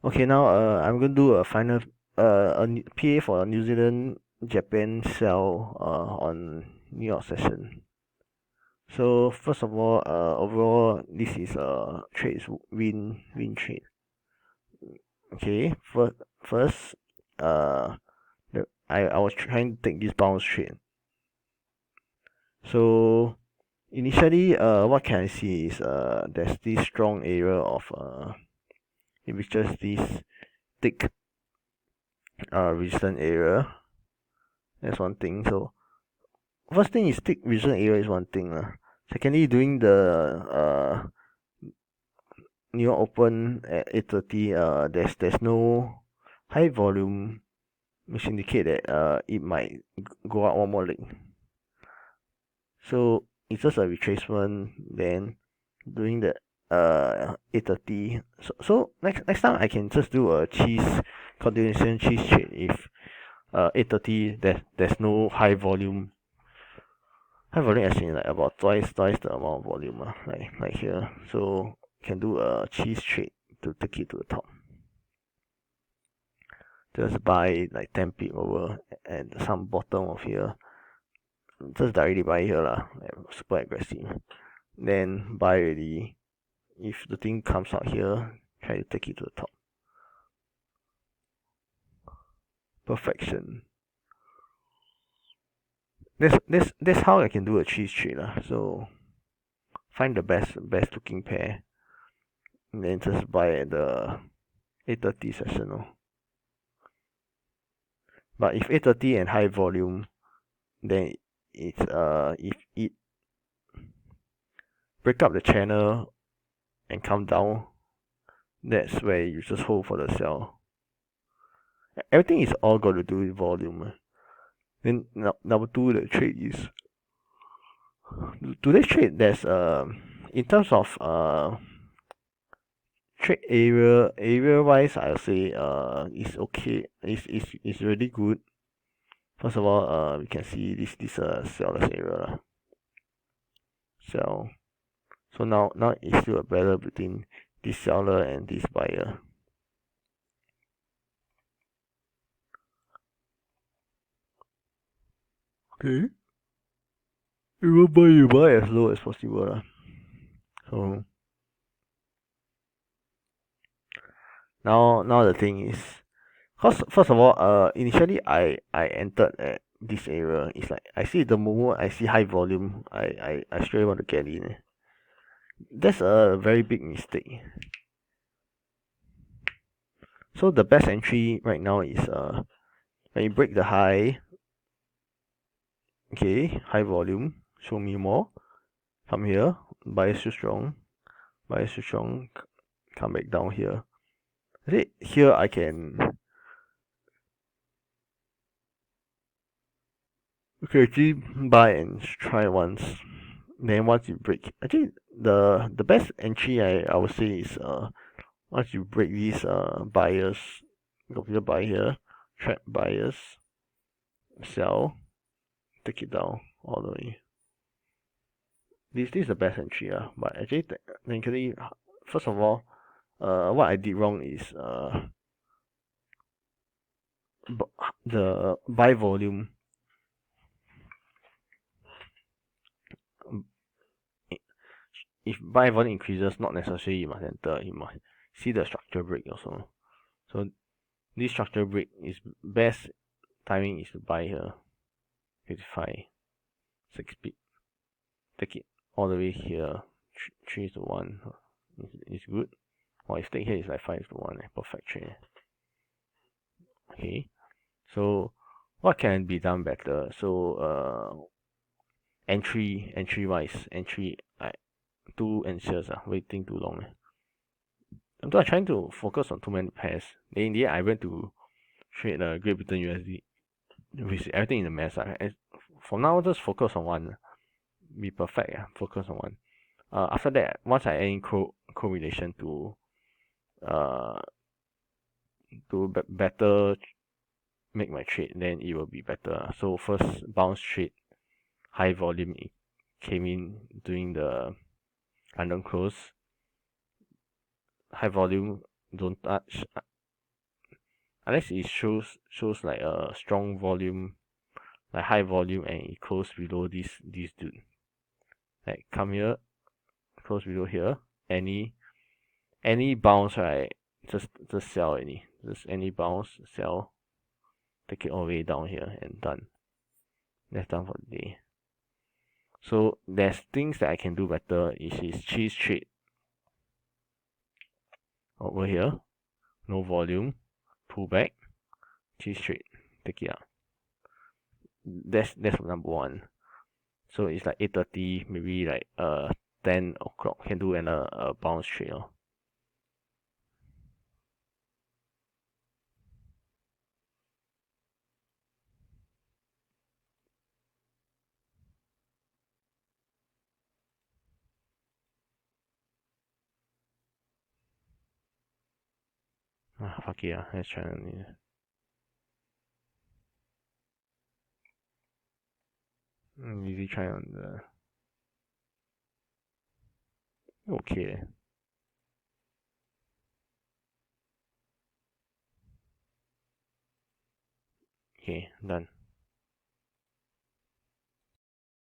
Okay, now I'm going to do a final PA for New Zealand Japan sell on New York session. So first of all, overall this is a trade win trade. Okay, first I was trying to take this bounce trade. So initially what can I see is there's this strong area of it reaches this thick resistance area. That's one thing. So first thing is thick resistance area is one thing. Secondly, during the New York Open at 8:30, there's no high volume, which indicate that it might go up one more leg. So it's just a retracement. Then during the 8:30, so next time I can just do a continuation cheese trade if 8:30 there's no high volume. High volume as in like about twice the amount of volume, like here. So can do a cheese trade to take it to the top. Just buy like 10 pip over at some bottom of here. Just directly buy here lah, like super aggressive. Then buy already. If the thing comes out here, try to take it to the top. Perfection. That's how I can do a cheese trade lah. So find the best looking pair, and then just buy at the 8:30 session. But if 8:30 and high volume, then it's if it break up the channel and come down, that's where you just hold for the sell. Everything is all got to do with volume. Then number two, the trade is today's trade. There's in terms of trade area wise, I'll say is okay. It's really good. First of all, we can see this seller's area. Sell. So now it's still a battle between this seller and this buyer. Okay. You buy as low as possible. So now the thing is, cause first of all, initially I entered at this area. It's like I see the moment I see high volume, I straight want to get in. That's a very big mistake. So the best entry right now is when you break the high. Okay, high volume, show me more. Come here, buy too strong, come back down here. See, here I can actually buy and try once. Then once you break, actually the best entry I would say is once you break these buyers, go here buy here, trap buyers, sell, take it down all the way. This is the best entry, but actually technically, first of all, what I did wrong is the buy volume. If buy volume increases, not necessarily you must enter. You must see the structure break also. So this structure break is best timing is to buy here, 55, 6 pip. Take it all the way here, 3-1. It's good. Or if take here is like 5-1, perfect trade. Okay, so what can be done better? So entry wise, I too anxious, waiting too long. I'm trying to focus on too many pairs. Then in the end, I went to trade Great Britain USD, which everything in a mess. For now, just focus on one. Be perfect. Focus on one. After that, once I add in correlation to better make my trade, then it will be better. So first bounce trade, high volume, it came in during the London close. High volume, don't touch. unless it shows like a strong volume, like high volume, and it close below this dude. Like come here, close below here. Any bounce, right? Just sell any. Just any bounce, sell. Take it all the way down here and done. That's done for the day. So there's things that I can do better. Is cheese trade over here. No volume. Pull back. Cheese trade. Take it out. That's number one. So it's like 8:30, maybe like 10 o'clock can do a bounce trade. Fuck it, let's try on easy try on the okay. Okay, done.